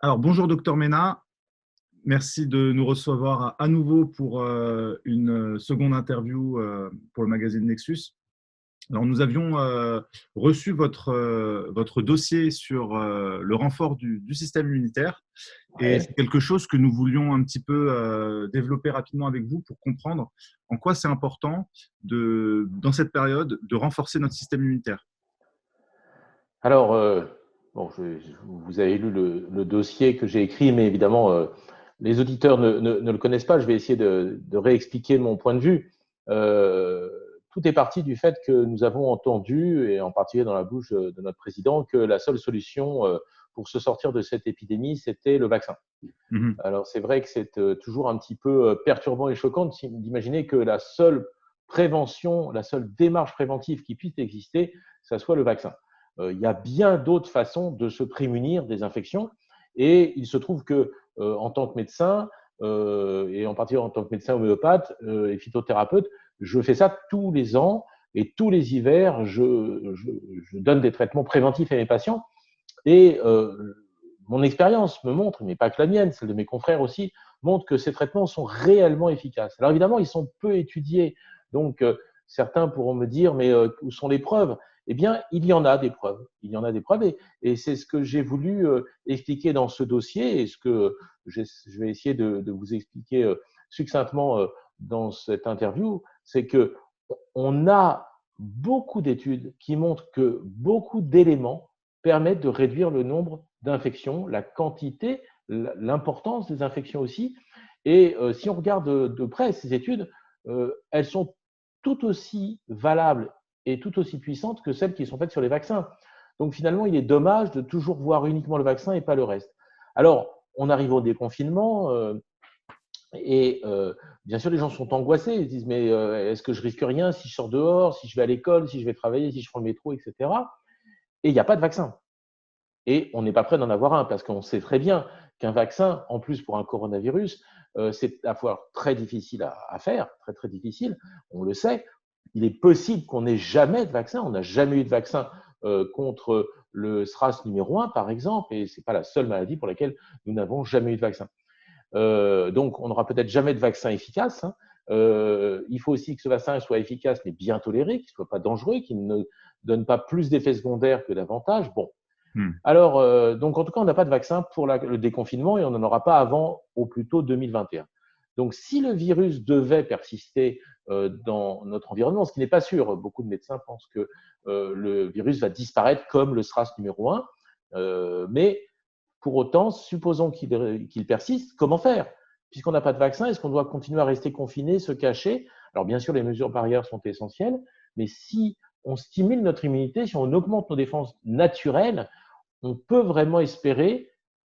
Alors, bonjour, docteur Ménard. Merci de nous recevoir à nouveau pour une seconde interview pour le magazine Nexus. Alors, nous avions reçu votre dossier sur le renfort du système immunitaire et Ouais. c'est quelque chose que nous voulions un petit peu développer rapidement avec vous pour comprendre en quoi c'est important dans cette période de renforcer notre système immunitaire. Alors, bon, vous avez lu le dossier que j'ai écrit, mais évidemment, les auditeurs ne le connaissent pas. Je vais essayer de réexpliquer mon point de vue. Euh, Tout est parti du fait que nous avons entendu, et en particulier dans la bouche de notre président, que la seule solution pour se sortir de cette épidémie, c'était le vaccin. Mhm. Alors, c'est vrai que c'est toujours un petit peu perturbant et choquant d'imaginer que la seule prévention, la seule démarche préventive qui puisse exister, ça soit le vaccin. Il y a bien d'autres façons de se prémunir des infections et il se trouve que en tant que médecin et en particulier en tant que médecin homéopathe et phytothérapeute, je fais ça tous les ans et tous les hivers, je donne des traitements préventifs à mes patients et mon expérience me montre, mais pas que la mienne, celle de mes confrères aussi, montre que ces traitements sont réellement efficaces. Alors évidemment, ils sont peu étudiés, donc certains pourront me dire, mais où sont les preuves? Eh bien, il y en a des preuves. Il y en a des preuves, et c'est ce que j'ai voulu expliquer dans ce dossier, et ce que je vais essayer de vous expliquer succinctement dans cette interview, c'est que on a beaucoup d'études qui montrent que beaucoup d'éléments permettent de réduire le nombre d'infections, la quantité, l'importance des infections aussi. Et si on regarde de près ces études, elles sont tout aussi valables et tout aussi puissantes que celles qui sont faites sur les vaccins. Donc finalement, il est dommage de toujours voir uniquement le vaccin et pas le reste. Alors, on arrive au déconfinement et bien sûr, les gens sont angoissés. Ils se disent, mais est-ce que je risque rien si je sors dehors, si je vais à l'école, si je vais travailler, si je prends le métro, etc. Et il n'y a pas de vaccin. Et on n'est pas prêt d'en avoir un parce qu'on sait très bien qu'un vaccin, en plus pour un coronavirus, c'est à la fois très difficile à faire, très très difficile, on le sait. Il est possible qu'on n'ait jamais de vaccin. On n'a jamais eu de vaccin contre le SRAS numéro 1, par exemple, et ce n'est pas la seule maladie pour laquelle nous n'avons jamais eu de vaccin. Donc, on n'aura peut-être jamais de vaccin efficace. Hein. Il faut aussi que ce vaccin soit efficace, mais bien toléré, qu'il ne soit pas dangereux, qu'il ne donne pas plus d'effets secondaires que d'avantages. Bon, Hmm. alors, donc en tout cas, on n'a pas de vaccin pour le déconfinement et on n'en aura pas avant au plus tôt 2021. Donc, si le virus devait persister dans notre environnement, ce qui n'est pas sûr, beaucoup de médecins pensent que le virus va disparaître comme le SRAS numéro 1, mais pour autant, supposons qu'il persiste, comment faire? Puisqu'on n'a pas de vaccin, est-ce qu'on doit continuer à rester confiné, se cacher? Alors, bien sûr, les mesures barrières sont essentielles, mais si on stimule notre immunité, si on augmente nos défenses naturelles, on peut vraiment espérer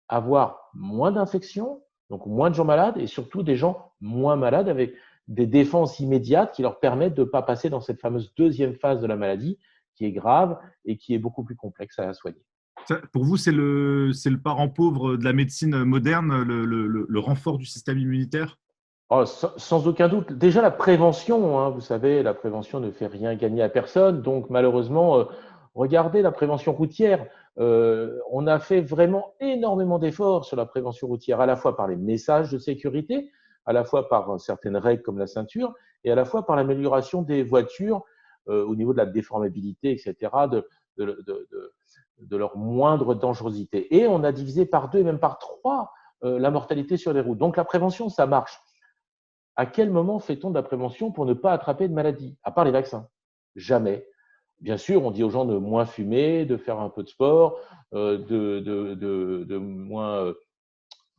avoir moins d'infections, donc moins de gens malades et surtout des gens moins malades avec des défenses immédiates qui leur permettent de ne pas passer dans cette fameuse deuxième phase de la maladie qui est grave et qui est beaucoup plus complexe à soigner. Pour vous, c'est le parent pauvre de la médecine moderne, le renfort du système immunitaire? Oh, sans aucun doute. Déjà, la prévention, hein, vous savez, la prévention ne fait rien gagner à personne. Donc, malheureusement, regardez la prévention routière. On a fait vraiment énormément d'efforts sur la prévention routière, à la fois par les messages de sécurité, à la fois par certaines règles comme la ceinture, et à la fois par l'amélioration des voitures au niveau de la déformabilité, etc., de, de, de, de leur moindre dangerosité. Et on a divisé par 2 et même par 3 la mortalité sur les routes. Donc, la prévention, ça marche. À quel moment fait-on de la prévention pour ne pas attraper de maladie? À part les vaccins. Jamais. Bien sûr, on dit aux gens de moins fumer, de faire un peu de sport, de moins,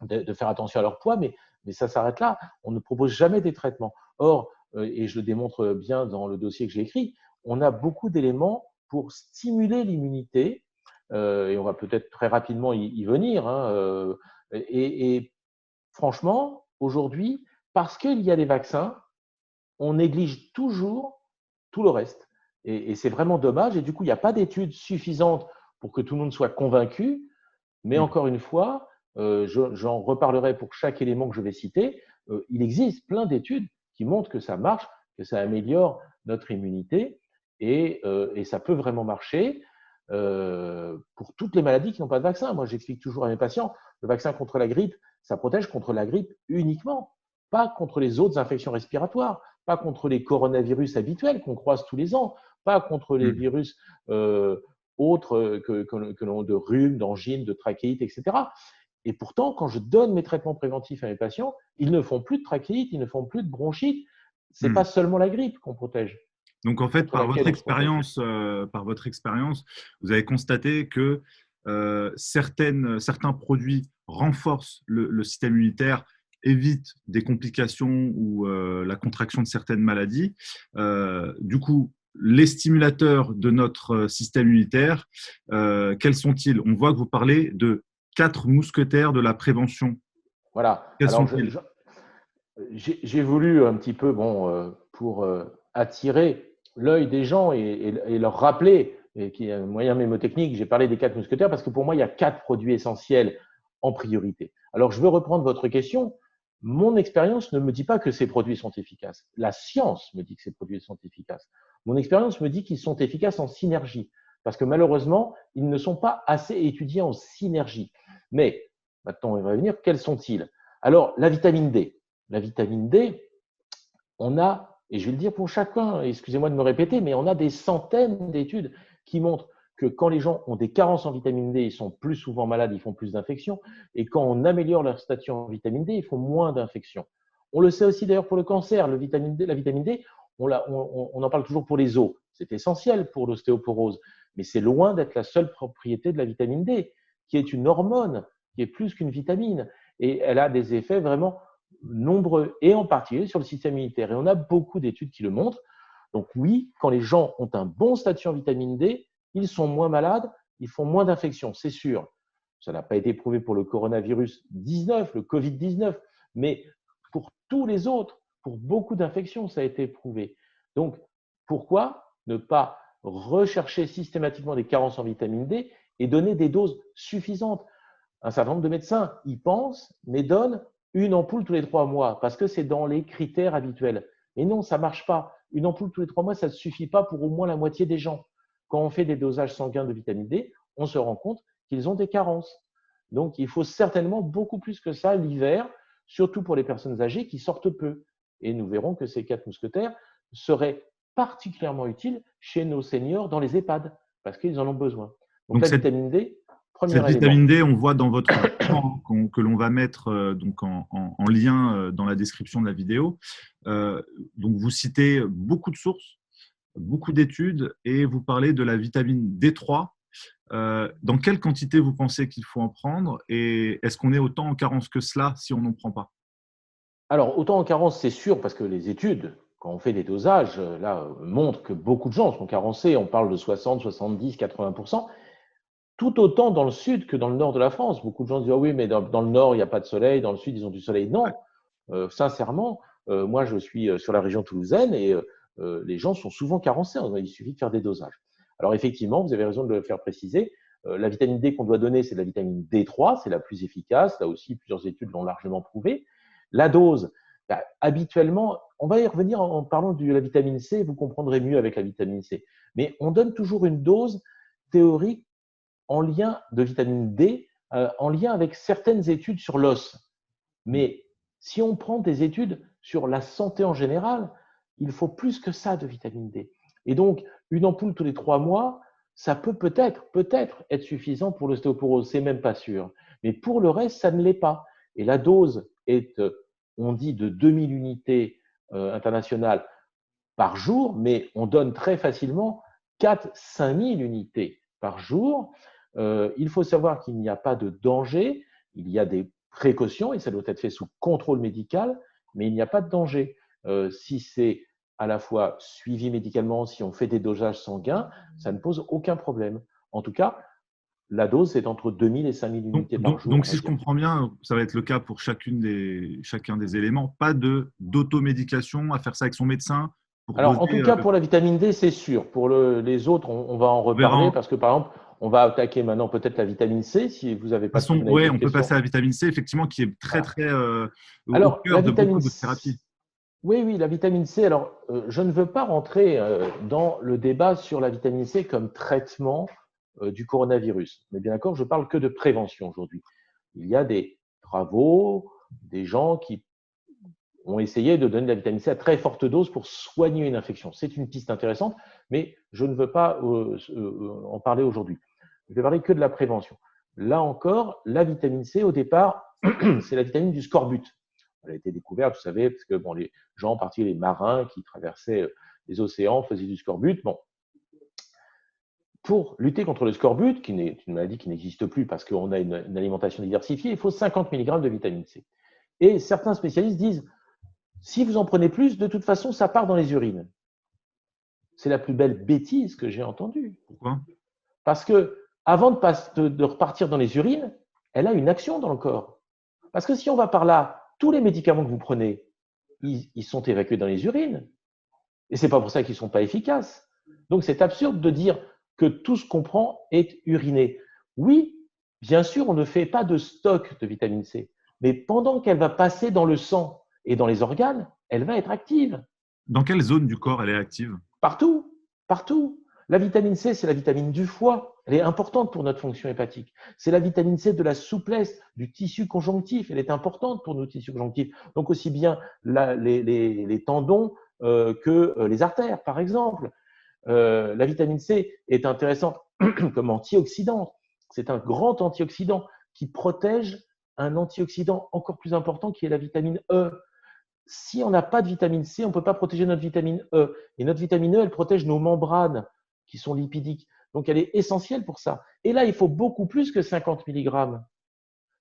de faire attention à leur poids, mais ça s'arrête là. On ne propose jamais des traitements. Or, et je le démontre bien dans le dossier que j'ai écrit, on a beaucoup d'éléments pour stimuler l'immunité, et on va peut-être très rapidement y venir. Hein, et franchement, aujourd'hui, parce qu'il y a des vaccins, on néglige toujours tout le reste. Et c'est vraiment dommage. Et du coup, il n'y a pas d'études suffisantes pour que tout le monde soit convaincu. Mais Hmm. encore une fois, j'en reparlerai pour chaque élément que je vais citer. Il existe plein d'études qui montrent que ça marche, que ça améliore notre immunité et ça peut vraiment marcher. pour toutes les maladies qui n'ont pas de vaccin. Moi, j'explique toujours à mes patients, le vaccin contre la grippe, ça protège contre la grippe uniquement, pas contre les autres infections respiratoires, pas contre les coronavirus habituels qu'on croise tous les ans, pas contre les virus autres que l'on de rhume, d'angine, de trachéite, etc. Et pourtant, quand je donne mes traitements préventifs à mes patients, ils ne font plus de trachéite, ils ne font plus de bronchite. Ce n'est pas seulement la grippe qu'on protège. Donc, en fait, par votre expérience, vous avez constaté que certains produits renforcent le système immunitaire, évitent des complications ou la contraction de certaines maladies. Du coup, les stimulateurs de notre système immunitaire, quels sont-ils? On voit que vous parlez de 4 mousquetaires de la prévention. Voilà. Quels sont-ils? J'ai voulu un petit peu, pour attirer l'œil des gens et leur rappeler, et qui est un moyen mémotechnique, j'ai parlé des 4 mousquetaires parce que pour moi, il y a 4 produits essentiels en priorité. Alors, je veux reprendre votre question. Mon expérience ne me dit pas que ces produits sont efficaces. La science me dit que ces produits sont efficaces. Mon expérience me dit qu'ils sont efficaces en synergie parce que malheureusement, ils ne sont pas assez étudiés en synergie. Mais maintenant, on va venir, quels sont-ils? Alors, la vitamine D. La vitamine D, on a, et je vais le dire pour chacun, excusez-moi de me répéter, mais on a des centaines d'études qui montrent que quand les gens ont des carences en vitamine D, ils sont plus souvent malades, ils font plus d'infections. Et quand on améliore leur statut en vitamine D, ils font moins d'infections. On le sait aussi d'ailleurs pour le cancer. La vitamine D, on en parle toujours pour les os. C'est essentiel pour l'ostéoporose. Mais c'est loin d'être la seule propriété de la vitamine D, qui est une hormone, qui est plus qu'une vitamine. Et elle a des effets vraiment nombreux, et en particulier sur le système immunitaire. Et on a beaucoup d'études qui le montrent. Donc oui, quand les gens ont un bon statut en vitamine D, ils sont moins malades, ils font moins d'infections, c'est sûr. Ça n'a pas été prouvé pour le coronavirus 19, le Covid-19, mais pour tous les autres, pour beaucoup d'infections, ça a été prouvé. Donc, pourquoi ne pas rechercher systématiquement des carences en vitamine D et donner des doses suffisantes? Un certain nombre de médecins y pensent, mais donnent une ampoule tous les 3 mois parce que c'est dans les critères habituels. Mais non, ça ne marche pas. Une ampoule tous les 3 mois, ça ne suffit pas pour au moins la moitié des gens. Quand on fait des dosages sanguins de vitamine D, on se rend compte qu'ils ont des carences. Donc, il faut certainement beaucoup plus que ça l'hiver, surtout pour les personnes âgées qui sortent peu. Et nous verrons que ces 4 mousquetaires seraient particulièrement utiles chez nos seniors dans les EHPAD parce qu'ils en ont besoin. Donc la vitamine D, premier élément. Cette vitamine D, on voit dans votre plan que l'on va mettre donc en lien dans la description de la vidéo. Donc, vous citez beaucoup de sources, beaucoup d'études et vous parlez de la vitamine D3. Dans quelle quantité vous pensez qu'il faut en prendre et est-ce qu'on est autant en carence que cela si on n'en prend pas? Alors, autant en carence, c'est sûr, parce que les études, quand on fait des dosages, là, montrent que beaucoup de gens sont carencés. On parle de 60, 70, 80%. Tout autant dans le sud que dans le nord de la France. Beaucoup de gens disent « Ah oui, mais dans le nord, il n'y a pas de soleil. Dans le sud, ils ont du soleil. » Non, sincèrement, moi, je suis sur la région toulousaine et les gens sont souvent carencés. Il suffit de faire des dosages. Alors, effectivement, vous avez raison de le faire préciser. La vitamine D qu'on doit donner, c'est la vitamine D3. C'est la plus efficace. Là aussi, plusieurs études l'ont largement prouvé. La dose, habituellement, on va y revenir en parlant de la vitamine C. Vous comprendrez mieux avec la vitamine C. Mais on donne toujours une dose théorique en lien de vitamine D, en lien avec certaines études sur l'os. Mais si on prend des études sur la santé en général, il faut plus que ça de vitamine D. Et donc, une ampoule tous les 3 mois, ça peut-être être suffisant pour l'ostéoporose, c'est même pas sûr. Mais pour le reste, ça ne l'est pas. Et la dose est, on dit, de 2000 unités internationales par jour, mais on donne très facilement 4-5 000 unités par jour. Il faut savoir qu'il n'y a pas de danger, il y a des précautions et ça doit être fait sous contrôle médical, mais il n'y a pas de danger. Si c'est à la fois suivi médicalement, si on fait des dosages sanguins, ça ne pose aucun problème. En tout cas, la dose, c'est entre 2000 et 5000 unités par jour. Donc, si je comprends bien, ça va être le cas pour chacun des éléments. Pas d'automédication, à faire ça avec son médecin. Alors, en tout cas, pour la vitamine D, c'est sûr. Pour les autres, on va en reparler parce que, par exemple, on va attaquer maintenant peut-être la vitamine C si vous n'avez pas de question. Oui, on peut passer à la vitamine C, effectivement, qui est très, très au cœur de beaucoup de thérapies. Oui, la vitamine C. Alors, je ne veux pas rentrer dans le débat sur la vitamine C comme traitement du coronavirus. Mais bien d'accord, je ne parle que de prévention aujourd'hui. Il y a des travaux, des gens qui ont essayé de donner de la vitamine C à très forte dose pour soigner une infection. C'est une piste intéressante, mais je ne veux pas en parler aujourd'hui. Je vais parler que de la prévention. Là encore, la vitamine C, au départ, c'est la vitamine du scorbut. Elle a été découverte, vous savez, parce que bon, les gens, en particulier les marins qui traversaient les océans, faisaient du scorbut. Bon. Pour lutter contre le scorbut, qui est une maladie qui n'existe plus parce qu'on a une alimentation diversifiée, il faut 50 mg de vitamine C. Et certains spécialistes disent, si vous en prenez plus, de toute façon, ça part dans les urines. C'est la plus belle bêtise que j'ai entendue. Pourquoi? Parce que avant de repartir dans les urines, elle a une action dans le corps. Parce que si on va par là, tous les médicaments que vous prenez, ils sont évacués dans les urines. Et ce n'est pas pour ça qu'ils ne sont pas efficaces. Donc, c'est absurde de dire que tout ce qu'on prend est uriné. Oui, bien sûr, on ne fait pas de stock de vitamine C. Mais pendant qu'elle va passer dans le sang et dans les organes, elle va être active. Dans quelle zone du corps elle est active? Partout, partout. La vitamine C, c'est la vitamine du foie. Elle est importante pour notre fonction hépatique. C'est la vitamine C de la souplesse du tissu conjonctif. Elle est importante pour nos tissus conjonctifs. Donc aussi bien les tendons que les artères, par exemple. La vitamine C est intéressante comme antioxydant. C'est un grand antioxydant qui protège un antioxydant encore plus important qui est la vitamine E. Si on n'a pas de vitamine C, on ne peut pas protéger notre vitamine E. Et notre vitamine E, elle protège nos membranes qui sont lipidiques. Donc, elle est essentielle pour ça. Et là, il faut beaucoup plus que 50 mg.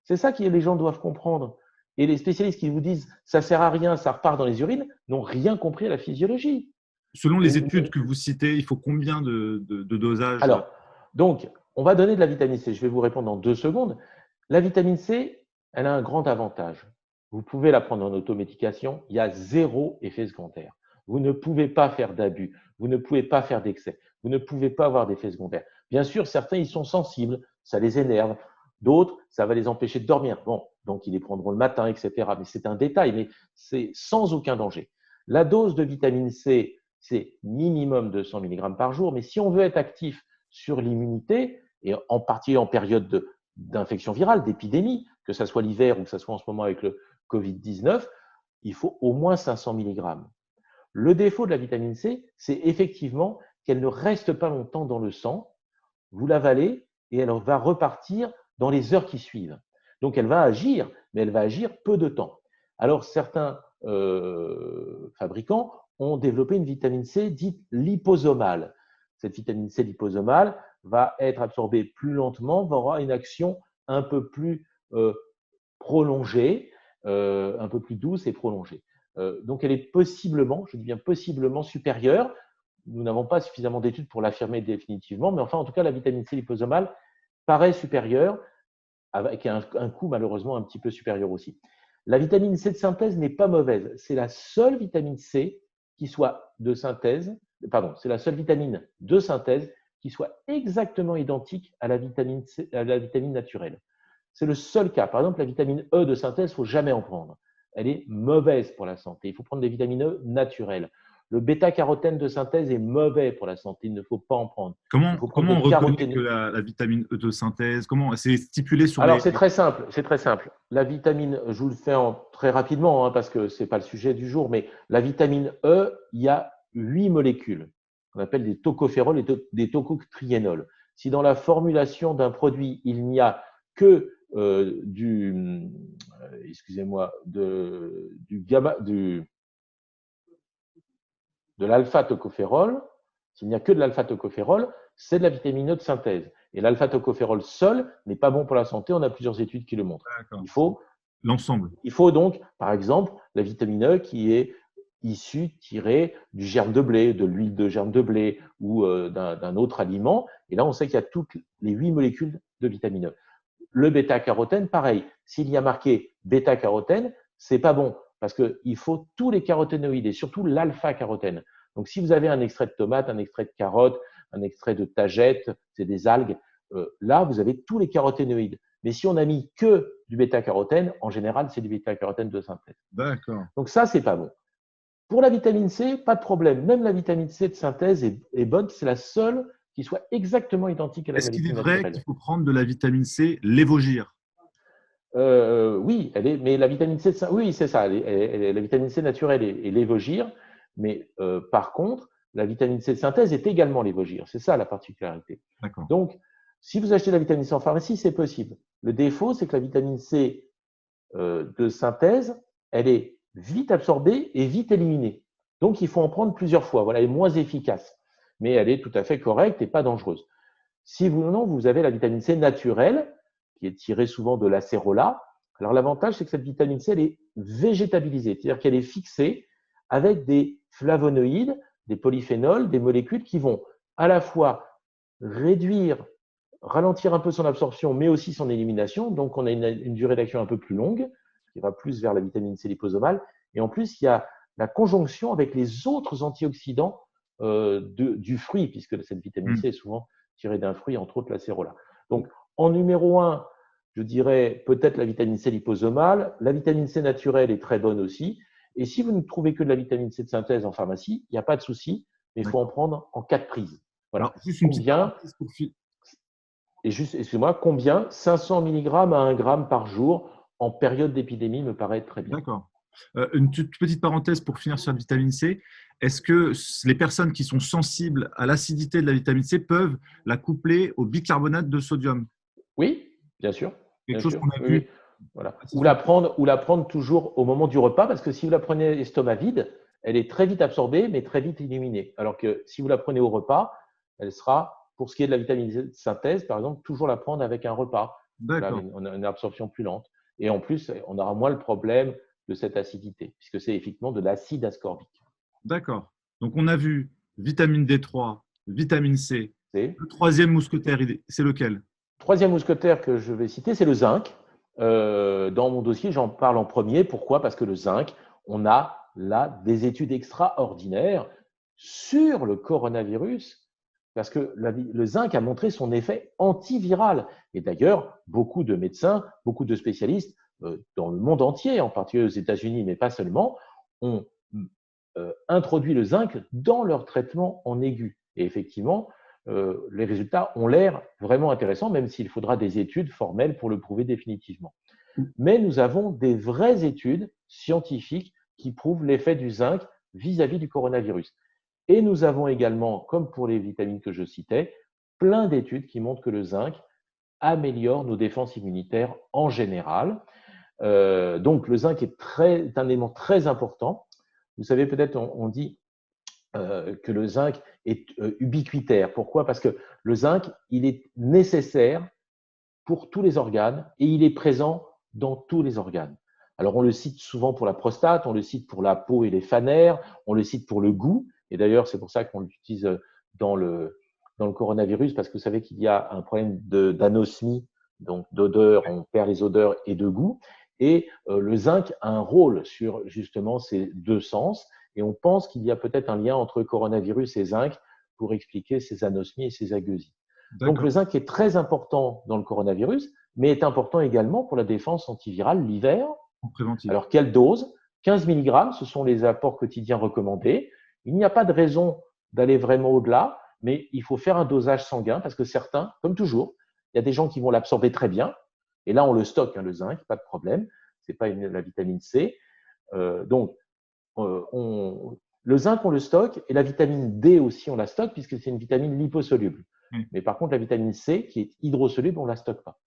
C'est ça que les gens doivent comprendre. Et les spécialistes qui vous disent « ça ne sert à rien, ça repart dans les urines » n'ont rien compris à la physiologie. Selon les études que vous citez, il faut combien de dosage? Alors, donc, on va donner de la vitamine C. Je vais vous répondre en 2 secondes. La vitamine C, elle a un grand avantage. Vous pouvez la prendre en automédication, il y a 0 effet secondaire. Vous ne pouvez pas faire d'abus, vous ne pouvez pas faire d'excès, vous ne pouvez pas avoir d'effets secondaires. Bien sûr, certains, ils sont sensibles, ça les énerve. D'autres, ça va les empêcher de dormir. Bon, donc ils les prendront le matin, etc. Mais c'est un détail, mais c'est sans aucun danger. La dose de vitamine C, c'est minimum 200 mg par jour. Mais si on veut être actif sur l'immunité, et en particulier en période d'infection virale, d'épidémie, que ce soit l'hiver ou que ce soit en ce moment avec le Covid-19, il faut au moins 500 mg. Le défaut de la vitamine C, c'est effectivement qu'elle ne reste pas longtemps dans le sang. Vous l'avalez et elle va repartir dans les heures qui suivent. Donc, elle va agir, mais elle va agir peu de temps. Alors, certains fabricants ont développé une vitamine C dite liposomale. Cette vitamine C liposomale va être absorbée plus lentement, va avoir une action un peu plus prolongée, un peu plus douce et prolongée. Donc, elle est possiblement, je dis bien possiblement supérieure. Nous n'avons pas suffisamment d'études pour l'affirmer définitivement, mais enfin, en tout cas, la vitamine C liposomale paraît supérieure, avec un coût malheureusement un petit peu supérieur aussi. La vitamine C de synthèse n'est pas mauvaise. C'est la seule vitamine C qui soit de synthèse, pardon, c'est la seule vitamine de synthèse qui soit exactement identique à la vitamine C, à la vitamine naturelle. C'est le seul cas. Par exemple, la vitamine E de synthèse, il ne faut jamais en prendre. Elle est mauvaise pour la santé. Il faut prendre des vitamines E naturelles. Le bêta-carotène de synthèse est mauvais pour la santé. Il ne faut pas en prendre. Comment on reconnaît que la vitamine E de synthèse, comment c'est stipulé sur Alors, c'est très simple. C'est très simple. La vitamine, je vous le fais très rapidement hein, parce que ce n'est pas le sujet du jour, mais la vitamine E, il y a 8 molécules qu'on appelle des tocophérols et des tocotriénols. Si dans la formulation d'un produit, il n'y a que de l'alpha-tocophérol, s'il n'y a que de l'alpha-tocophérol, c'est de la vitamine E de synthèse. Et l'alpha-tocophérol seul n'est pas bon pour la santé. On a plusieurs études qui le montrent. Il faut l'ensemble. Il faut donc, par exemple, la vitamine E qui est tirée du germe de blé, de l'huile de germe de blé ou d'un autre aliment. Et là, on sait qu'il y a toutes les 8 molécules de vitamine E. Le bêta-carotène, pareil. S'il y a marqué bêta-carotène, c'est pas bon parce qu'il faut tous les caroténoïdes et surtout l'alpha-carotène. Donc, si vous avez un extrait de tomate, un extrait de carotte, un extrait de tagette, c'est des algues, là, vous avez tous les caroténoïdes. Mais si on n'a mis que du bêta-carotène, en général, c'est du bêta-carotène de synthèse. D'accord. Donc ça, c'est pas bon. Pour la vitamine C, pas de problème. Même la vitamine C de synthèse est bonne. C'est la seule qui soit exactement identique à la Est-ce qu'il est vitamine vrai qu'il naturelle. faut prendre de la vitamine C, lévogir? Oui, mais la vitamine C, oui, c'est ça. La vitamine C naturelle est lévogir, mais par contre, la vitamine C de synthèse est également lévogir. C'est ça la particularité. D'accord. Donc, si vous achetez de la vitamine C en pharmacie, c'est possible. Le défaut, c'est que la vitamine C de synthèse, elle est vite absorbée et vite éliminée. Donc, il faut en prendre plusieurs fois. Voilà, elle est moins efficace, mais elle est tout à fait correcte et pas dangereuse. Si vous, non, vous avez la vitamine C naturelle, qui est tirée souvent de l'acérola. Alors, l'avantage, c'est que cette vitamine C, elle est végétabilisée, c'est-à-dire qu'elle est fixée avec des flavonoïdes, des polyphénols, des molécules qui vont à la fois réduire, ralentir un peu son absorption, mais aussi son élimination. Donc, on a une durée d'action un peu plus longue, qui va plus vers la vitamine C liposomale. Et en plus, il y a la conjonction avec les autres antioxydants du fruit, puisque cette vitamine C est souvent tirée d'un fruit, entre autres l'acérola. Donc, en numéro 1, je dirais peut-être la vitamine C liposomale. La vitamine C naturelle est très bonne aussi. Et si vous ne trouvez que de la vitamine C de synthèse en pharmacie, il n'y a pas de souci, mais il faut en prendre en 4 prises. Voilà. Alors, juste une petite Combien parenthèse Et juste, excusez-moi, combien 500 mg à 1 gramme par jour en période d'épidémie me paraît très bien. D'accord. Une toute petite parenthèse pour finir sur la vitamine C. Est-ce que les personnes qui sont sensibles à l'acidité de la vitamine C peuvent la coupler au bicarbonate de sodium? Oui, bien sûr. Quelque Bien chose sûr. qu'on a Oui, vu oui. Voilà. assez Ou la prendre toujours au moment du repas, parce que si vous la prenez estomac vide, elle est très vite absorbée, mais très vite éliminée. Alors que si vous la prenez au repas, elle sera, pour ce qui est de la vitamine C de synthèse, par exemple, toujours la prendre avec un repas. Voilà, D'accord, on a une absorption plus lente. Et en plus, on aura moins le problème de cette acidité, puisque c'est effectivement de l'acide ascorbique. d'accord. Donc, on a vu vitamine D3, vitamine C. C'est Le troisième mousquetaire, c'est lequel? Troisième mousquetaire que je vais citer, c'est le zinc. Dans mon dossier, j'en parle en premier. Pourquoi? Parce que le zinc, on a là des études extraordinaires sur le coronavirus, parce que le zinc a montré son effet antiviral. Et d'ailleurs, beaucoup de médecins, beaucoup de spécialistes dans le monde entier, en particulier aux États-Unis, mais pas seulement, ont introduit le zinc dans leur traitement en aigu. Et effectivement, les résultats ont l'air vraiment intéressants, même s'il faudra des études formelles pour le prouver définitivement. Mais nous avons des vraies études scientifiques qui prouvent l'effet du zinc vis-à-vis du coronavirus. Et nous avons également, comme pour les vitamines que je citais, plein d'études qui montrent que le zinc améliore nos défenses immunitaires en général. Donc le zinc est un élément très important. Vous savez, peut-être on dit que le zinc est ubiquitaire. Pourquoi? Parce que le zinc, il est nécessaire pour tous les organes et il est présent dans tous les organes. Alors, on le cite souvent pour la prostate, on le cite pour la peau et les fanères, on le cite pour le goût. Et d'ailleurs, c'est pour ça qu'on l'utilise dans le coronavirus, parce que vous savez qu'il y a un problème d'anosmie, donc d'odeur, on perd les odeurs et de goût. Et le zinc a un rôle sur justement ces deux sens. Et on pense qu'il y a peut-être un lien entre coronavirus et zinc pour expliquer ces anosmies et ces agueusies. Donc le d'accord, zinc est très important dans le coronavirus, mais est important également pour la défense antivirale l'hiver. en préventif. Alors quelle dose? 15 mg, ce sont les apports quotidiens recommandés. Il n'y a pas de raison d'aller vraiment au-delà, mais il faut faire un dosage sanguin parce que certains, comme toujours, il y a des gens qui vont l'absorber très bien. Et là, on le stocke, le zinc, pas de problème. C'est pas la vitamine C. Donc, le zinc, on le stocke et la vitamine D aussi, on la stocke puisque c'est une vitamine liposoluble. Oui. Mais par contre, la vitamine C, qui est hydrosoluble, on ne la stocke pas.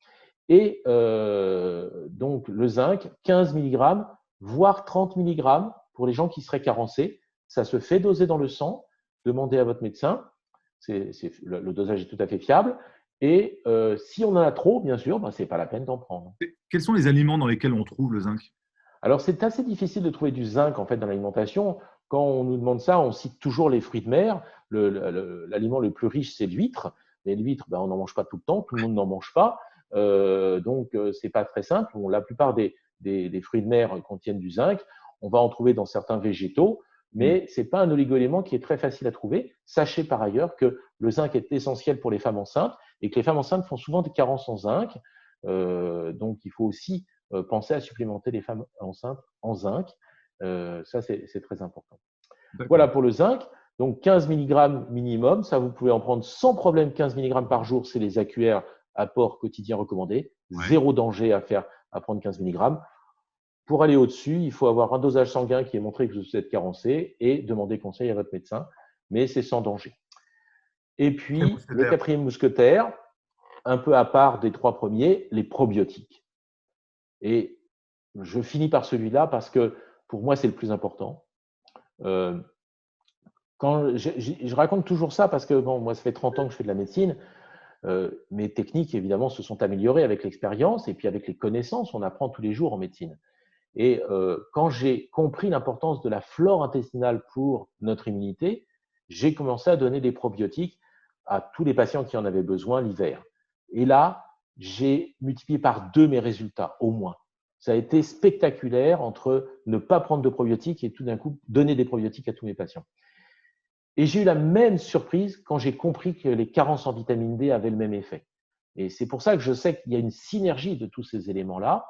Et donc, le zinc, 15 mg, voire 30 mg pour les gens qui seraient carencés. Ça se fait doser dans le sang. Demandez à votre médecin. Le dosage est tout à fait fiable. Et si on en a trop, bien sûr, ce n'est pas la peine d'en prendre. Quels sont les aliments dans lesquels on trouve le zinc? Alors, c'est assez difficile de trouver du zinc en fait dans l'alimentation. Quand on nous demande ça, on cite toujours les fruits de mer. L'aliment le plus riche, c'est l'huître. Mais l'huître, on n'en mange pas tout le temps. Tout le monde n'en mange pas. Donc, c'est pas très simple. La plupart des fruits de mer contiennent du zinc. On va en trouver dans certains végétaux, mais c'est pas un oligo-élément qui est très facile à trouver. Sachez par ailleurs que le zinc est essentiel pour les femmes enceintes et que les femmes enceintes font souvent des carences en zinc. Donc, il faut aussi penser à supplémenter les femmes enceintes en zinc. Ça, c'est très important. D'accord. Voilà pour le zinc. Donc 15 mg minimum, ça vous pouvez en prendre sans problème 15 mg par jour, c'est les AQR, apport quotidien recommandé. Ouais. Zéro danger à prendre 15 mg. Pour aller au-dessus, il faut avoir un dosage sanguin qui est montré que vous êtes carencé et demander conseil à votre médecin, mais c'est sans danger. Et puis, le quatrième mousquetaire, un peu à part des trois premiers, les probiotiques. Et je finis par celui-là parce que pour moi, c'est le plus important. Quand je raconte toujours ça parce que bon, moi, ça fait 30 ans que je fais de la médecine. Mes techniques, évidemment, se sont améliorées avec l'expérience et puis avec les connaissances. On apprend tous les jours en médecine. Et quand j'ai compris l'importance de la flore intestinale pour notre immunité, j'ai commencé à donner des probiotiques à tous les patients qui en avaient besoin l'hiver. Et là, j'ai multiplié par 2 mes résultats, au moins. Ça a été spectaculaire entre ne pas prendre de probiotiques et tout d'un coup donner des probiotiques à tous mes patients. Et j'ai eu la même surprise quand j'ai compris que les carences en vitamine D avaient le même effet. Et c'est pour ça que je sais qu'il y a une synergie de tous ces éléments-là.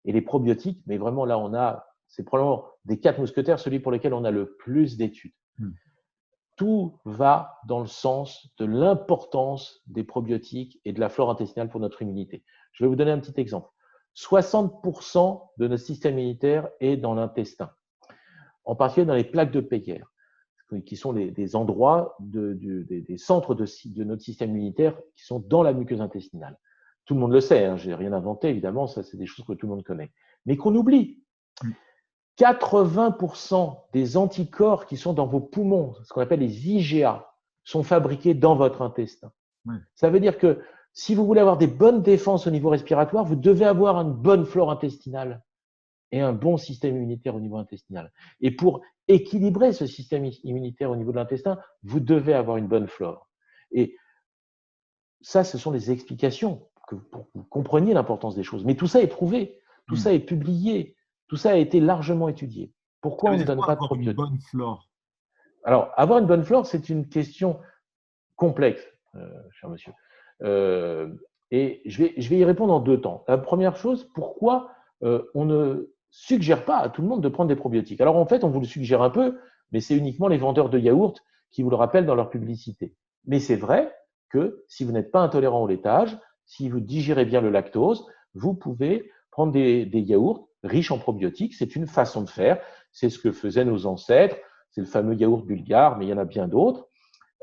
Et les probiotiques, mais vraiment là, c'est probablement des 4 mousquetaires, celui pour lequel on a le plus d'études. Tout va dans le sens de l'importance des probiotiques et de la flore intestinale pour notre immunité. Je vais vous donner un petit exemple. 60% de notre système immunitaire est dans l'intestin, en particulier dans les plaques de Peyer, qui sont des endroits, des centres de notre système immunitaire qui sont dans la muqueuse intestinale. Tout le monde le sait, hein, je n'ai rien inventé, évidemment, ça c'est des choses que tout le monde connaît, mais qu'on oublie. 80% des anticorps qui sont dans vos poumons, ce qu'on appelle les IgA, sont fabriqués dans votre intestin. Ça veut dire que si vous voulez avoir des bonnes défenses au niveau respiratoire, vous devez avoir une bonne flore intestinale et un bon système immunitaire au niveau intestinal. Et pour équilibrer ce système immunitaire au niveau de l'intestin, vous devez avoir une bonne flore. Et ça, ce sont des explications pour que vous compreniez l'importance des choses. Mais tout ça est prouvé, tout ça est publié, tout ça a été largement étudié. Pourquoi on ne donne pas de probiotiques ? Avoir une bonne flore. Alors, avoir une bonne flore, c'est une question complexe, cher monsieur. Et je vais y répondre en 2 temps. La première chose, pourquoi on ne suggère pas à tout le monde de prendre des probiotiques? Alors, en fait, on vous le suggère un peu, mais c'est uniquement les vendeurs de yaourts qui vous le rappellent dans leur publicité. Mais c'est vrai que si vous n'êtes pas intolérant au laitage, si vous digérez bien le lactose, vous pouvez prendre des yaourts riches en probiotiques. C'est une façon de faire. C'est ce que faisaient nos ancêtres. C'est le fameux yaourt bulgare, mais il y en a bien d'autres.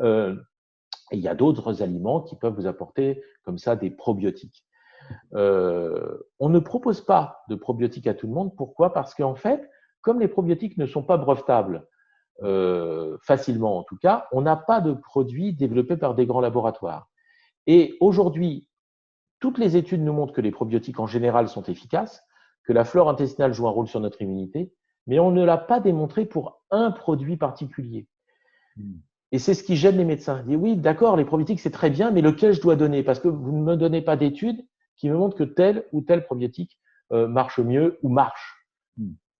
Et il y a d'autres aliments qui peuvent vous apporter comme ça des probiotiques. On ne propose pas de probiotiques à tout le monde. Pourquoi? Parce qu'en fait, comme les probiotiques ne sont pas brevetables, facilement en tout cas, on n'a pas de produits développés par des grands laboratoires. Et aujourd'hui, toutes les études nous montrent que les probiotiques en général sont efficaces, que la flore intestinale joue un rôle sur notre immunité, mais on ne l'a pas démontré pour un produit particulier. Et c'est ce qui gêne les médecins. Ils disent oui, d'accord, les probiotiques c'est très bien, mais lequel je dois donner? Parce que vous ne me donnez pas d'études qui me montrent que tel ou tel probiotique marche mieux ou marche.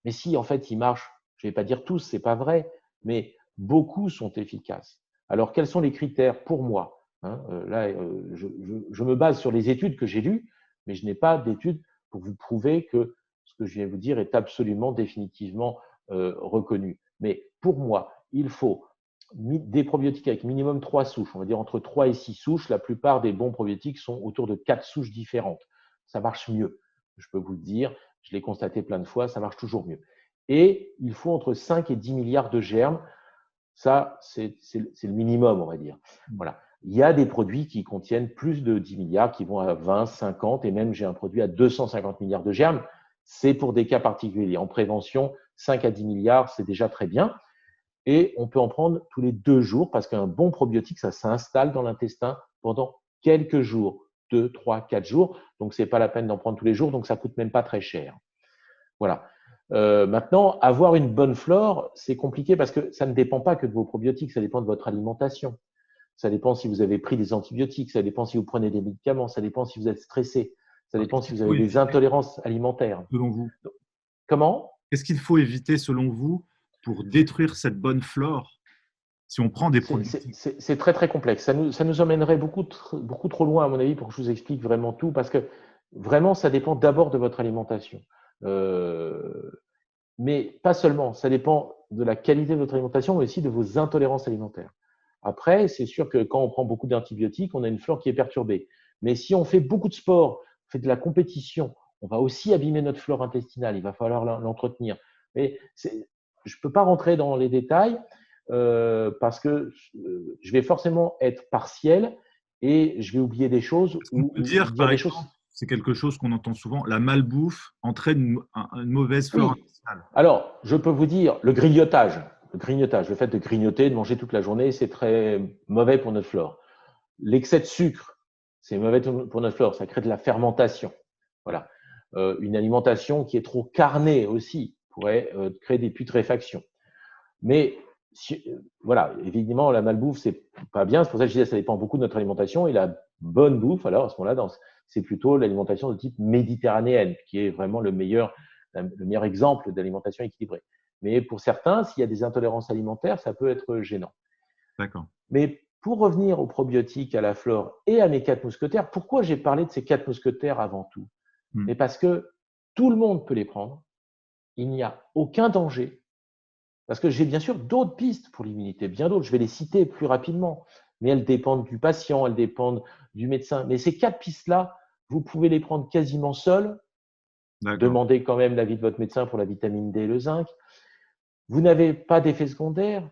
Mais si en fait il marche, je ne vais pas dire tous, c'est pas vrai, mais beaucoup sont efficaces. Alors quels sont les critères pour moi? Là, je me base sur les études que j'ai lues, mais je n'ai pas d'études pour vous prouver que ce que je viens de vous dire est absolument définitivement reconnu. Mais pour moi, il faut des probiotiques avec minimum 3 souches, on va dire entre 3 et 6 souches. La plupart des bons probiotiques sont autour de 4 souches différentes. Ça marche mieux, je peux vous le dire. Je l'ai constaté plein de fois, ça marche toujours mieux. Et il faut entre 5 et 10 milliards de germes. Ça, c'est le minimum, on va dire. Voilà. Il y a des produits qui contiennent plus de 10 milliards, qui vont à 20, 50, et même j'ai un produit à 250 milliards de germes. C'est pour des cas particuliers. En prévention, 5 à 10 milliards, c'est déjà très bien. Et on peut en prendre tous les 2 jours parce qu'un bon probiotique, ça s'installe dans l'intestin pendant quelques jours, 2, 3, 4 jours. Donc, ce n'est pas la peine d'en prendre tous les jours, donc ça ne coûte même pas très cher. Voilà. Maintenant, avoir une bonne flore, c'est compliqué parce que ça ne dépend pas que de vos probiotiques, ça dépend de votre alimentation. Ça dépend si vous avez pris des antibiotiques, ça dépend si vous prenez des médicaments, ça dépend si vous êtes stressé, ça dépend si vous avez des intolérances alimentaires. Selon vous? Comment? Qu'est-ce qu'il faut éviter, selon vous, pour détruire cette bonne flore si on prend des probiotiques? C'est très, très complexe. Ça nous emmènerait beaucoup trop loin, à mon avis, pour que je vous explique vraiment tout, parce que vraiment, ça dépend d'abord de votre alimentation. Mais pas seulement, ça dépend de la qualité de votre alimentation, mais aussi de vos intolérances alimentaires. Après, c'est sûr que quand on prend beaucoup d'antibiotiques, on a une flore qui est perturbée. Mais si on fait beaucoup de sport, on fait de la compétition, on va aussi abîmer notre flore intestinale, il va falloir l'entretenir. Mais je ne peux pas rentrer dans les détails parce que je vais forcément être partiel et je vais oublier des choses On peut ou dire, dire par des choses. exemple, c'est quelque chose qu'on entend souvent, la malbouffe entraîne une mauvaise flore Oui. intestinale. Alors, je peux vous dire, le grignotage, le fait de grignoter, de manger toute la journée, c'est très mauvais pour notre flore. L'excès de sucre, c'est mauvais pour notre flore, ça crée de la fermentation. Voilà. Une alimentation qui est trop carnée aussi pourrait créer des putréfactions. Mais voilà, évidemment, la malbouffe, c'est pas bien. C'est pour ça que je disais, ça dépend beaucoup de notre alimentation. Et la bonne bouffe, alors à ce moment-là, c'est plutôt l'alimentation de type méditerranéenne, qui est vraiment le meilleur exemple d'alimentation équilibrée. Mais pour certains, s'il y a des intolérances alimentaires, ça peut être gênant. D'accord. Mais pour revenir aux probiotiques, à la flore et à mes 4 mousquetaires, pourquoi j'ai parlé de ces 4 mousquetaires avant tout? Mais parce que tout le monde peut les prendre, il n'y a aucun danger. Parce que j'ai bien sûr d'autres pistes pour l'immunité, bien d'autres, je vais les citer plus rapidement, mais elles dépendent du patient, elles dépendent du médecin. Mais ces 4 pistes-là, vous pouvez les prendre quasiment seuls. Demandez quand même l'avis de votre médecin pour la vitamine D et le zinc. Vous n'avez pas d'effet secondaire,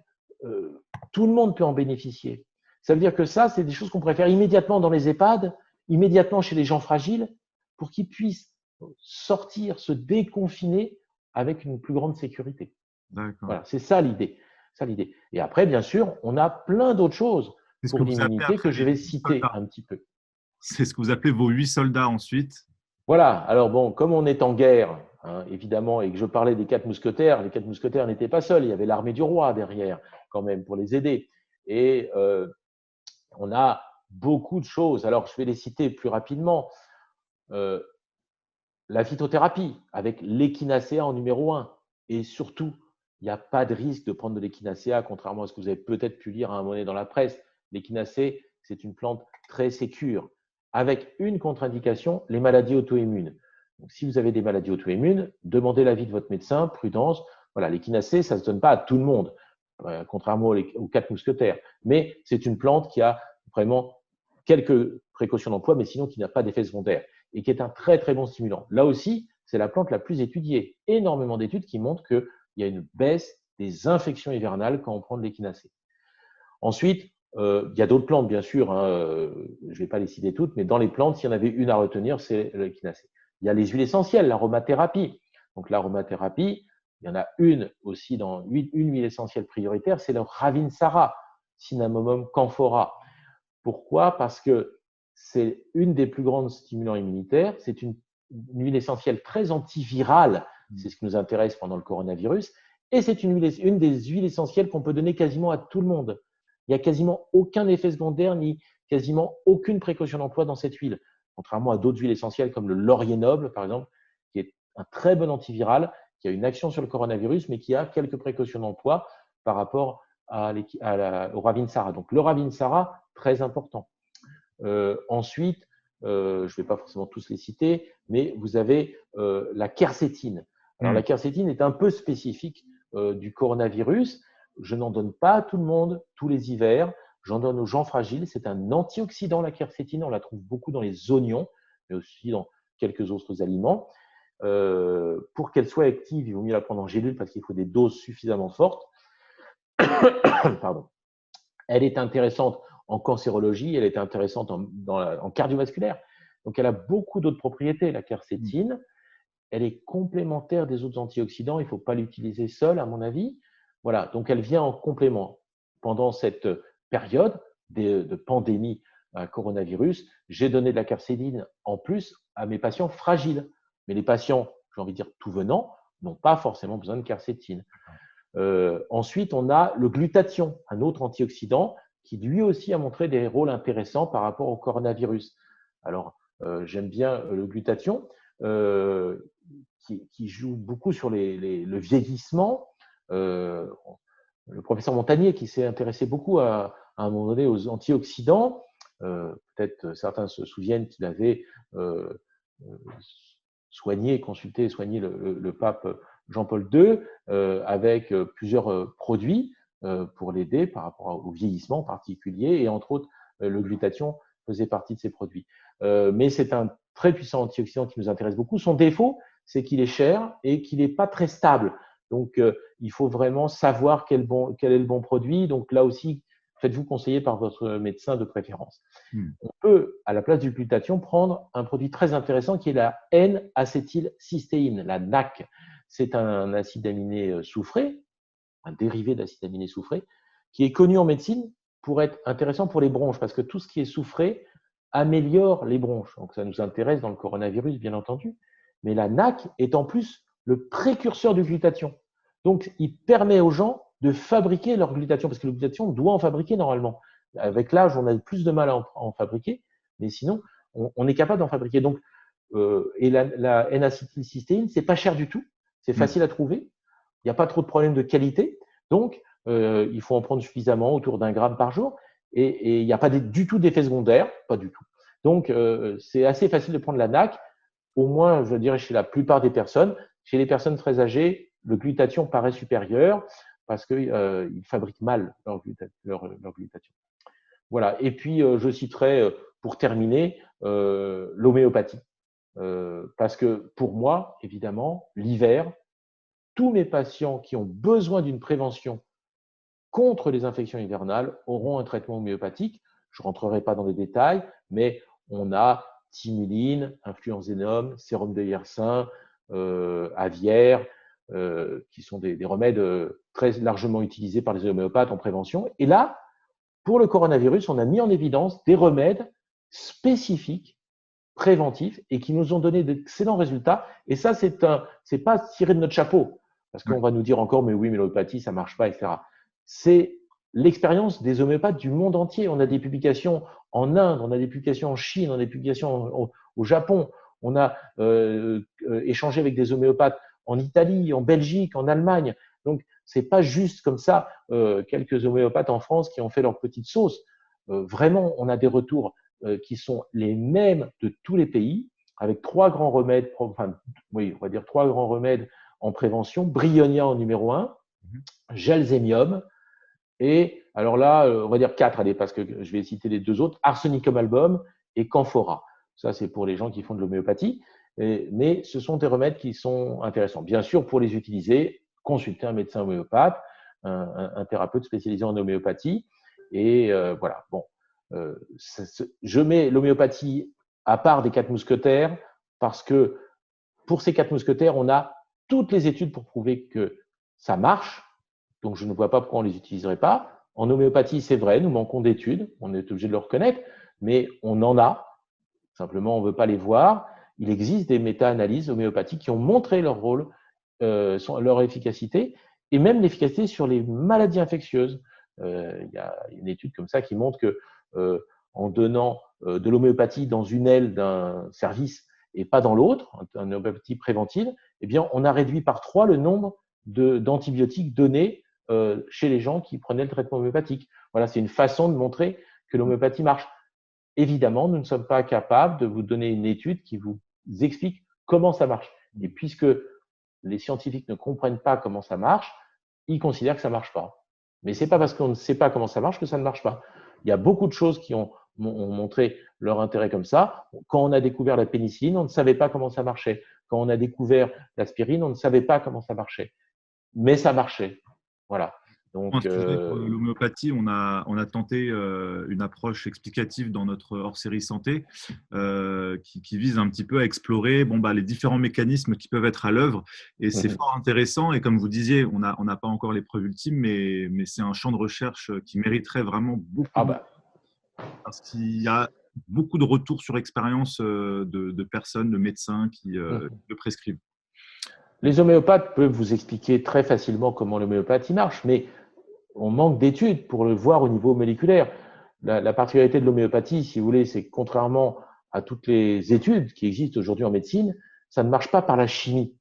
tout le monde peut en bénéficier. Ça veut dire que ça, c'est des choses qu'on pourrait faire immédiatement dans les EHPAD, immédiatement chez les gens fragiles, pour qu'ils puissent sortir, se déconfiner avec une plus grande sécurité. Voilà, c'est ça l'idée. Et après, bien sûr, on a plein d'autres choses pour l'immunité que je vais citer un petit peu. C'est ce que vous appelez vos 8 soldats ensuite. Voilà, alors bon, comme on est en guerre, hein, évidemment, et que je parlais des 4 mousquetaires, les 4 mousquetaires n'étaient pas seuls, il y avait l'armée du roi derrière, quand même, pour les aider. Et on a beaucoup de choses. Alors, je vais les citer plus rapidement. La phytothérapie, avec l'échinacea en numéro 1. Et surtout, il n'y a pas de risque de prendre de l'échinacea, contrairement à ce que vous avez peut-être pu lire à un moment donné dans la presse. L'échinacée, c'est une plante très sécure, avec une contre-indication, les maladies auto-immunes. Donc, si vous avez des maladies auto-immunes, demandez l'avis de votre médecin, prudence. Voilà, l'échinacée, ça ne se donne pas à tout le monde, contrairement aux 4 mousquetaires. Mais c'est une plante qui a vraiment quelques précautions d'emploi, mais sinon qui n'a pas d'effet secondaire et qui est un très très bon stimulant. Là aussi, c'est la plante la plus étudiée. Énormément d'études qui montrent qu'il y a une baisse des infections hivernales quand on prend de l'échinacée. Ensuite, il y a d'autres plantes, bien sûr, hein, je ne vais pas les citer toutes, mais dans les plantes, s'il y en avait une à retenir, c'est l'échinacée. Il y a les huiles essentielles, l'aromathérapie. Donc l'aromathérapie, il y en a une aussi dans une huile essentielle prioritaire, c'est le Ravinsara, Cinnamomum camphora. Pourquoi? Parce que c'est une des plus grandes stimulants immunitaires. C'est une huile essentielle très antivirale. C'est ce qui nous intéresse pendant le coronavirus. Et c'est une des huiles essentielles qu'on peut donner quasiment à tout le monde. Il n'y a quasiment aucun effet secondaire ni quasiment aucune précaution d'emploi dans cette huile. Contrairement à d'autres huiles essentielles comme le laurier noble, par exemple, qui est un très bon antiviral, qui a une action sur le coronavirus, mais qui a quelques précautions d'emploi par rapport au Ravinsara. Donc le Ravinsara, très important. Ensuite, je ne vais pas forcément tous les citer, mais vous avez la quercétine. Alors la quercétine est un peu spécifique du coronavirus. Je n'en donne pas à tout le monde tous les hivers. J'en donne aux gens fragiles. C'est un antioxydant, la quercétine. On la trouve beaucoup dans les oignons, mais aussi dans quelques autres aliments. Pour qu'elle soit active, il vaut mieux la prendre en gélule parce qu'il faut des doses suffisamment fortes. Pardon. Elle est intéressante en cancérologie, elle est intéressante en cardiovasculaire. Donc, elle a beaucoup d'autres propriétés, la quercétine. Elle est complémentaire des autres antioxydants. Il ne faut pas l'utiliser seule, à mon avis. Voilà, donc elle vient en complément. Pendant cette période de pandémie coronavirus, j'ai donné de la quercétine en plus à mes patients fragiles. Mais les patients, j'ai envie de dire tout venant, n'ont pas forcément besoin de quercétine. Ensuite, on a le glutathion, un autre antioxydant qui lui aussi a montré des rôles intéressants par rapport au coronavirus. Alors, j'aime bien le glutathion qui joue beaucoup sur le vieillissement. Le professeur Montagnier qui s'est intéressé beaucoup à un moment donné aux antioxydants. Peut-être certains se souviennent qu'il avait soigné, consulté et soigné le pape Jean-Paul II avec plusieurs produits pour l'aider par rapport au vieillissement en particulier, et entre autres, le glutathion faisait partie de ces produits. Mais c'est un très puissant antioxydant qui nous intéresse beaucoup. Son défaut, c'est qu'il est cher et qu'il n'est pas très stable. Donc, il faut vraiment savoir quel est le bon produit. Donc, là aussi, faites-vous conseiller par votre médecin de préférence. On peut, à la place du glutathion, prendre un produit très intéressant qui est la N-acétylcystéine, la NAC. C'est un acide aminé soufré, un dérivé d'acide aminé soufré, qui est connu en médecine pour être intéressant pour les bronches, parce que tout ce qui est soufré améliore les bronches. Donc, ça nous intéresse dans le coronavirus, bien entendu. Mais la NAC est en plus le précurseur du glutathion. Donc, il permet aux gens de fabriquer leur glutathion, parce que le glutathion doit en fabriquer normalement. Avec l'âge, on a plus de mal à en fabriquer, mais sinon, on est capable d'en fabriquer. Donc, et la N-acétylcystéine, c'est pas cher du tout, c'est facile à trouver, il n'y a pas trop de problèmes de qualité, donc il faut en prendre suffisamment, autour d'1 gramme par jour, et il n'y a pas du tout d'effet secondaire, pas du tout. Donc, c'est assez facile de prendre la NAC, au moins, je dirais, chez la plupart des personnes. Chez les personnes très âgées, le glutathion paraît supérieur parce qu'ils fabriquent mal leur glutathion. Voilà. Et puis, je citerai, pour terminer, l'homéopathie. Parce que pour moi, évidemment, l'hiver, tous mes patients qui ont besoin d'une prévention contre les infections hivernales auront un traitement homéopathique. Je ne rentrerai pas dans les détails, mais on a Thymuline, Influenzénum, sérum de Yersin, Aviaire, qui sont des remèdes très largement utilisés par les homéopathes en prévention. Et là, pour le coronavirus, on a mis en évidence des remèdes spécifiques, préventifs, et qui nous ont donné d'excellents résultats. Et ça, c'est pas tiré de notre chapeau, parce qu'on va nous dire encore, mais oui, mais l'homéopathie, ça marche pas, etc. C'est l'expérience des homéopathes du monde entier. On a des publications en Inde, on a des publications en Chine, on a des publications au Japon. On a échangé avec des homéopathes en Italie, en Belgique, en Allemagne. Donc, c'est pas juste comme ça quelques homéopathes en France qui ont fait leur petite sauce. Vraiment, on a des retours qui sont les mêmes de tous les pays, avec 3 grands remèdes, enfin, oui, on va dire 3 grands remèdes en prévention. Bryonia en numéro 1, Gelsemium, et alors là, on va dire 4, allez, parce que je vais citer les 2 autres, Arsenicum album et Camphora. Ça, c'est pour les gens qui font de l'homéopathie. Mais ce sont des remèdes qui sont intéressants. Bien sûr, pour les utiliser, consulter un médecin homéopathe, un thérapeute spécialisé en homéopathie. Et voilà, bon. Je mets l'homéopathie à part des 4 mousquetaires parce que pour ces 4 mousquetaires, on a toutes les études pour prouver que ça marche. Donc, je ne vois pas pourquoi on ne les utiliserait pas. En homéopathie, c'est vrai, nous manquons d'études, on est obligé de le reconnaître, mais on en a. Simplement, on ne veut pas les voir. Il existe des méta-analyses homéopathiques qui ont montré leur rôle, leur efficacité, et même l'efficacité sur les maladies infectieuses. Il y a une étude comme ça qui montre que en donnant de l'homéopathie dans une aile d'un service et pas dans l'autre, une homéopathie préventive, eh bien, on a réduit par 3 le nombre d'antibiotiques donnés chez les gens qui prenaient le traitement homéopathique. Voilà, c'est une façon de montrer que l'homéopathie marche. Évidemment, nous ne sommes pas capables de vous donner une étude qui vous explique comment ça marche. Et puisque les scientifiques ne comprennent pas comment ça marche, ils considèrent que ça ne marche pas. Mais ce n'est pas parce qu'on ne sait pas comment ça marche que ça ne marche pas. Il y a beaucoup de choses qui ont montré leur intérêt comme ça. Quand on a découvert la pénicilline, on ne savait pas comment ça marchait. Quand on a découvert l'aspirine, on ne savait pas comment ça marchait. Mais ça marchait. Voilà. Donc, l'homéopathie, on a tenté une approche explicative dans notre hors-série santé qui vise un petit peu à explorer les différents mécanismes qui peuvent être à l'œuvre. Et c'est fort intéressant. Et comme vous disiez, on n'a pas encore les preuves ultimes, mais c'est un champ de recherche qui mériterait vraiment beaucoup. Parce qu'il y a beaucoup de retours sur expérience de personnes, de médecins qui le prescrivent. Les homéopathes peuvent vous expliquer très facilement comment l'homéopathie marche, mais on manque d'études pour le voir au niveau moléculaire. La particularité de l'homéopathie, si vous voulez, c'est que contrairement à toutes les études qui existent aujourd'hui en médecine, ça ne marche pas par la chimie.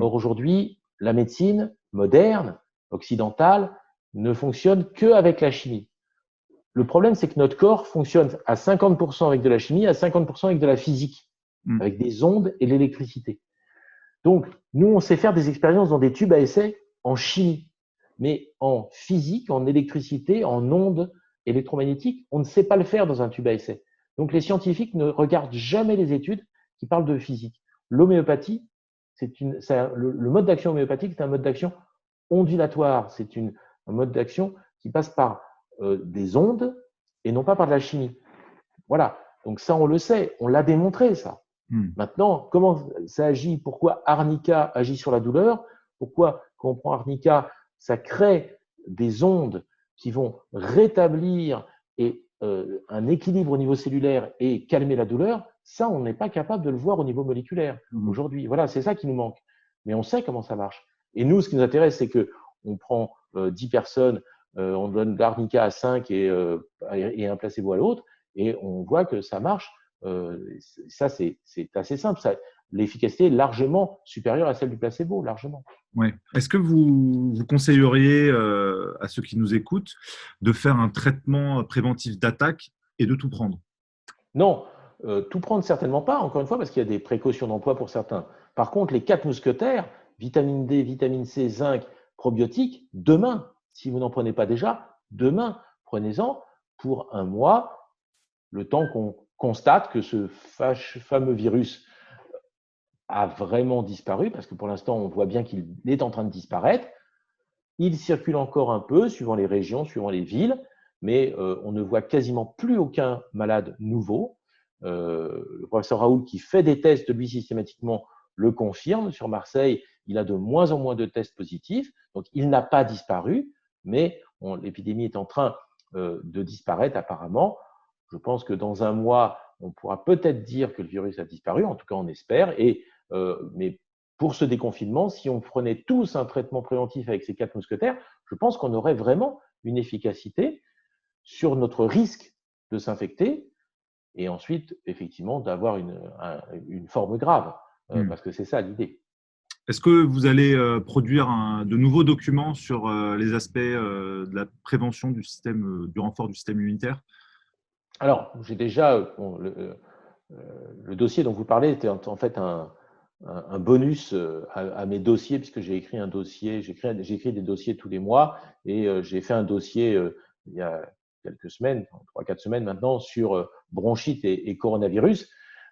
Or, aujourd'hui, la médecine moderne, occidentale, ne fonctionne qu'avec la chimie. Le problème, c'est que notre corps fonctionne à 50% avec de la chimie, à 50% avec de la physique, avec des ondes et l'électricité. Donc, nous, on sait faire des expériences dans des tubes à essai en chimie, mais en physique, en électricité, en ondes électromagnétiques, on ne sait pas le faire dans un tube à essai. Donc, les scientifiques ne regardent jamais les études qui parlent de physique. L'homéopathie, le mode d'action homéopathique, c'est un mode d'action ondulatoire. C'est un mode d'action qui passe par des ondes et non pas par de la chimie. Voilà. Donc ça, on le sait, on l'a démontré, ça. Maintenant, comment ça agit? Pourquoi arnica agit sur la douleur? Pourquoi, quand on prend arnica, ça crée des ondes qui vont rétablir un équilibre au niveau cellulaire et calmer la douleur? Ça, on n'est pas capable de le voir au niveau moléculaire aujourd'hui. Voilà, c'est ça qui nous manque. Mais on sait comment ça marche. Et nous, ce qui nous intéresse, c'est qu'on prend 10 personnes, on donne de l'arnica à 5 et un placebo à l'autre, et on voit que ça marche. Ça, c'est assez simple. L'efficacité est largement supérieure à celle du placebo, largement. Ouais. Est-ce que vous conseilleriez à ceux qui nous écoutent de faire un traitement préventif d'attaque et de tout prendre? Non, tout prendre certainement pas, encore une fois, parce qu'il y a des précautions d'emploi pour certains. Par contre, les 4 mousquetaires, vitamine D, vitamine C, zinc, probiotiques, demain, si vous n'en prenez pas déjà, demain, prenez-en pour un mois, le temps qu'on constate que ce fameux virus a vraiment disparu, parce que pour l'instant, on voit bien qu'il est en train de disparaître. Il circule encore un peu, suivant les régions, suivant les villes, mais on ne voit quasiment plus aucun malade nouveau. Le professeur Raoult, qui fait des tests, lui, systématiquement, le confirme. Sur Marseille, il a de moins en moins de tests positifs. Donc, il n'a pas disparu, mais l'épidémie est en train de disparaître apparemment. Je pense que dans un mois, on pourra peut-être dire que le virus a disparu, en tout cas on espère. Mais pour ce déconfinement, si on prenait tous un traitement préventif avec ces 4 mousquetaires, je pense qu'on aurait vraiment une efficacité sur notre risque de s'infecter et ensuite, effectivement, d'avoir une forme grave, parce que c'est ça l'idée. Est-ce que vous allez produire de nouveaux documents sur les aspects de la prévention du renfort du système immunitaire? Alors, j'ai déjà, le dossier dont vous parlez était en fait un bonus à mes dossiers, puisque j'ai écrit un dossier, j'écris des dossiers tous les mois, et j'ai fait un dossier il y a quelques semaines, 3-4 semaines maintenant, sur bronchite et coronavirus,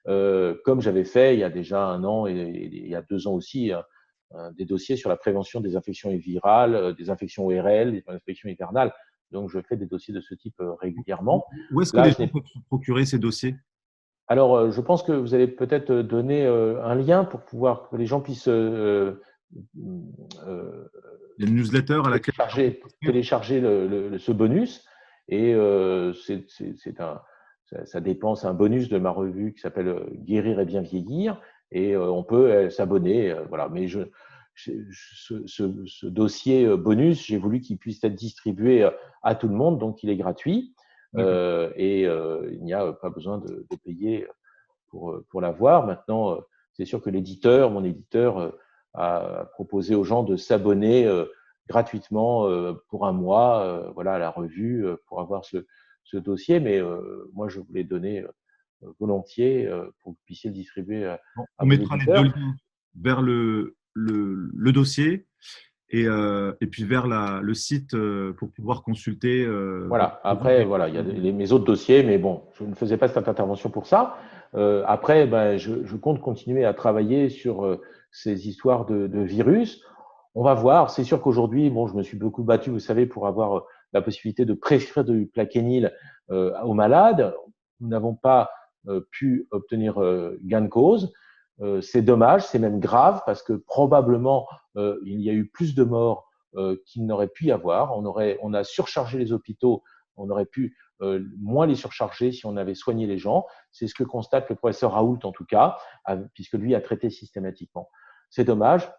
comme j'avais fait il y a déjà 1 an et il y a 2 ans aussi, des dossiers sur la prévention des infections virales, des infections ORL, des infections hivernales. Donc, je fais des dossiers de ce type régulièrement. Où est-ce que Là, les gens peuvent se procurer ces dossiers? Alors, je pense que vous allez peut-être donner un lien pour pouvoir que les gens puissent Il y a une newsletter à laquelle télécharger ce bonus. Et ça dépend, c'est un bonus de ma revue qui s'appelle Guérir et bien vieillir. Et on peut s'abonner. Voilà. Mais ce dossier bonus, j'ai voulu qu'il puisse être distribué à tout le monde, donc il est gratuit. Il n'y a pas besoin de payer pour l'avoir. Maintenant, c'est sûr que mon éditeur, a proposé aux gens de s'abonner gratuitement pour un mois, voilà, à la revue pour avoir ce dossier. Mais moi, je vous l'ai donné volontiers pour que vous puissiez le distribuer à on vos mettra les 2 éditeurs. liens vers le dossier et puis vers le site pour pouvoir consulter. Voilà. Après, voilà, il y a mes autres dossiers, mais bon, je ne faisais pas cette intervention pour ça. Après, je compte continuer à travailler sur ces histoires de virus. On va voir. C'est sûr qu'aujourd'hui, bon, je me suis beaucoup battu, vous savez, pour avoir la possibilité de prescrire du plaquenil aux malades. Nous n'avons pas pu obtenir gain de cause. C'est dommage, c'est même grave parce que probablement il y a eu plus de morts qu'il n'aurait pu y avoir. On a surchargé les hôpitaux, on aurait pu moins les surcharger si on avait soigné les gens. C'est ce que constate le professeur Raoult en tout cas, puisque lui a traité systématiquement. C'est dommage.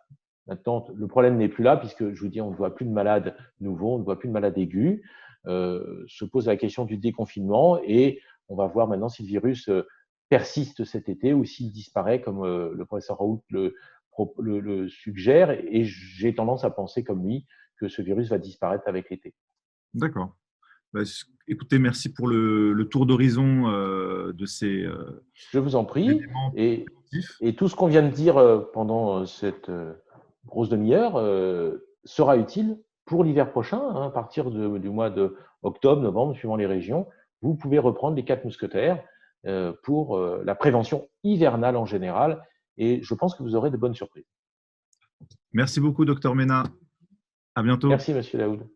Maintenant, le problème n'est plus là, puisque je vous dis, on ne voit plus de malades nouveaux, on ne voit plus de malades aigus. Se pose la question du déconfinement et on va voir maintenant si le virus persiste cet été ou s'il disparaît, comme le professeur Raoult le suggère. Et j'ai tendance à penser comme lui que ce virus va disparaître avec l'été. D'accord. Bah, écoutez, merci pour le tour d'horizon de ces Je vous en prie. éléments Et, positifs. et tout ce qu'on vient de dire pendant cette grosse demi-heure sera utile pour l'hiver prochain, hein, à partir du mois de octobre, novembre, suivant les régions. Vous pouvez reprendre les 4 mousquetaires pour la prévention hivernale en général. Et je pense que vous aurez de bonnes surprises. Merci beaucoup, docteur Ménard. À bientôt. Merci, Monsieur Daoud.